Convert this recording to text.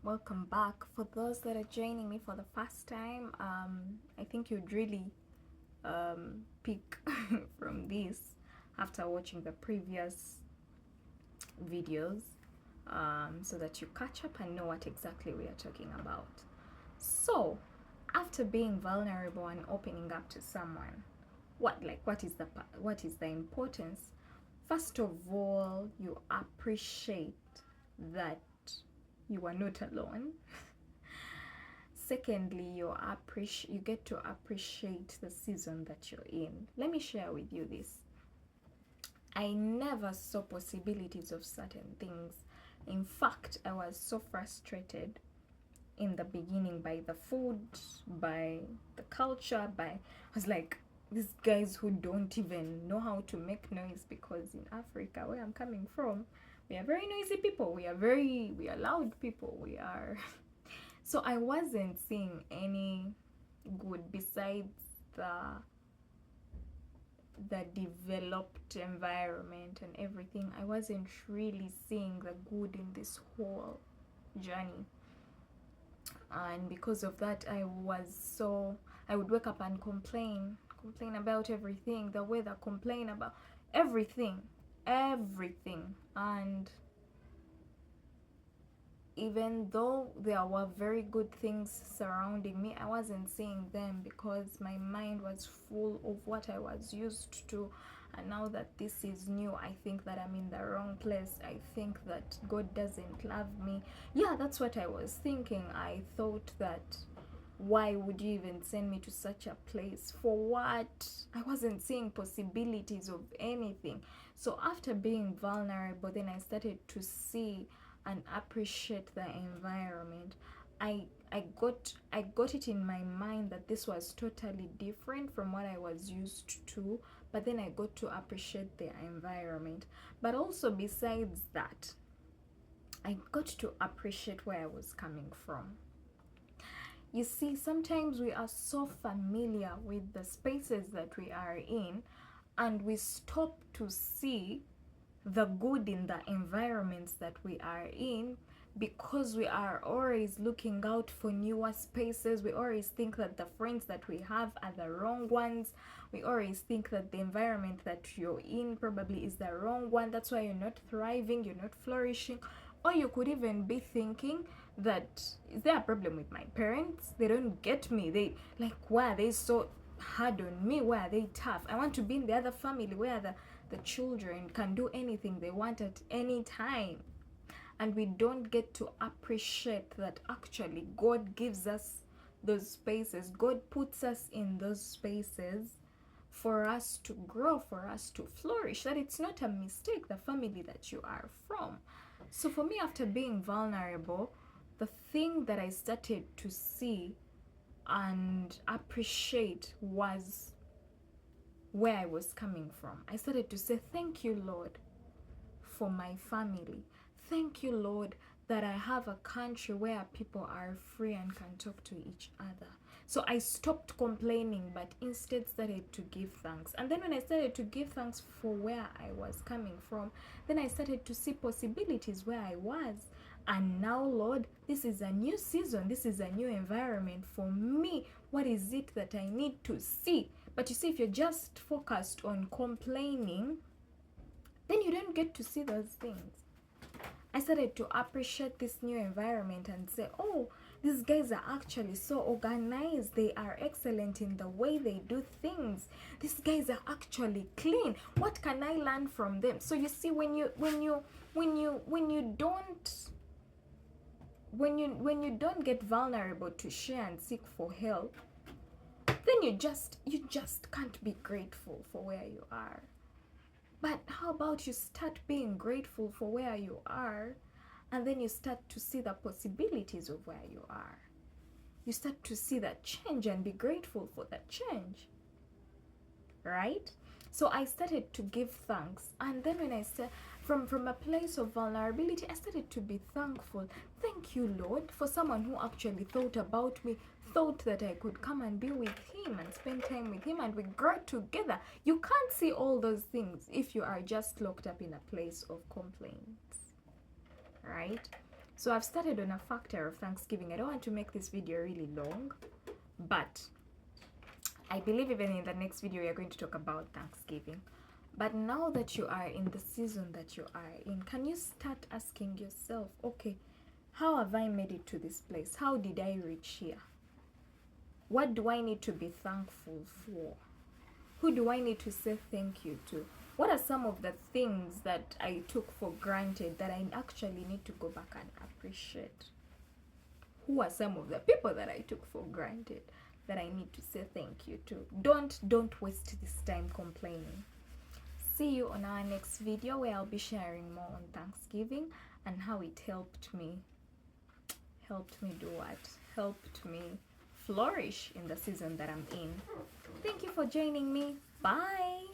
welcome back. For those that are joining me for the first time, I think you'd really pick from this after watching the previous videos, so that you catch up and know what exactly we are talking about. So, after being vulnerable and opening up to someone, what is the importance? First of all, you appreciate that you are not alone. Secondly, you get to appreciate the season that you're in. Let me share with you this. I never saw possibilities of certain things. In fact, I was so frustrated in the beginning by the food, by the culture, I was like, these guys who don't even know how to make noise, because in Africa, where I'm coming from, we are very noisy people. We are loud people. We are. So I wasn't seeing any good besides the developed environment and everything. I wasn't really seeing the good in this whole journey. And because of that, I would wake up and complain about everything, the weather, complain about everything. And even though there were very good things surrounding me, I wasn't seeing them because my mind was full of what I was used to. And now that this is new, I think that I'm in the wrong place. I think that God doesn't love me. Yeah, that's what I was thinking. I thought that, why would you even send me to such a place? For what? I wasn't seeing possibilities of anything. So after being vulnerable, then I started to see and appreciate the environment. I got it in my mind that this was totally different from what I was used to, but then I got to appreciate the environment. But also besides that, I got to appreciate where I was coming from. You see, sometimes we are so familiar with the spaces that we are in, and we stop to see the good in the environments that we are in, because we are always looking out for newer spaces. We always think that the friends that we have are the wrong ones. We always think that the environment that you're in probably is the wrong one. That's why you're not thriving, you're not flourishing. Or you could even be thinking that, is there a problem with my parents? They don't get me. They like, why are they so hard on me? Why are they tough? I want to be in the other family where the children can do anything they want at any time. And we don't get to appreciate that actually God gives us those spaces. God puts us in those spaces for us to grow, for us to flourish, that it's not a mistake, the family that you are from. So for me, after being vulnerable, the thing that I started to see and appreciate was where I was coming from. I started to say, thank you, Lord, for my family. Thank you, Lord, that I have a country where people are free and can talk to each other. So I stopped complaining, but instead started to give thanks. And then when I started to give thanks for where I was coming from, then I started to see possibilities where I was. And now, Lord, this is a new season. This is a new environment for me. What is it that I need to see? But you see, if you're just focused on complaining, then you don't get to see those things. I started to appreciate this new environment and say, oh, these guys are actually so organized. They are excellent in the way they do things. These guys are actually clean. What can I learn from them? So you see, when you don't get vulnerable to share and seek for help, then you just can't be grateful for where you are. But how about you start being grateful for where you are, and then you start to see the possibilities of where you are. You start to see that change and be grateful for that change, right? So I started to give thanks, and then when I said, from a place of vulnerability, I started to be thankful. Thank you, Lord, for someone who actually thought about me, thought that I could come and be with him and spend time with him, and we grow together. You can't see all those things if you are just locked up in a place of complaints, right? So I've started on a factor of Thanksgiving. I don't want to make this video really long, but I believe even in the next video we are going to talk about Thanksgiving. But now that you are in the season that you are in, can you start asking yourself, okay, how have I made it to this place? How did I reach here? What do I need to be thankful for? Who do I need to say thank you to? What are some of the things that I took for granted that I actually need to go back and appreciate? Who are some of the people that I took for granted that I need to say thank you to? Don't waste this time complaining. See you on our next video where I'll be sharing more on Thanksgiving and how it helped me. Helped me do what? Helped me flourish in the season that I'm in. Thank you for joining me. Bye.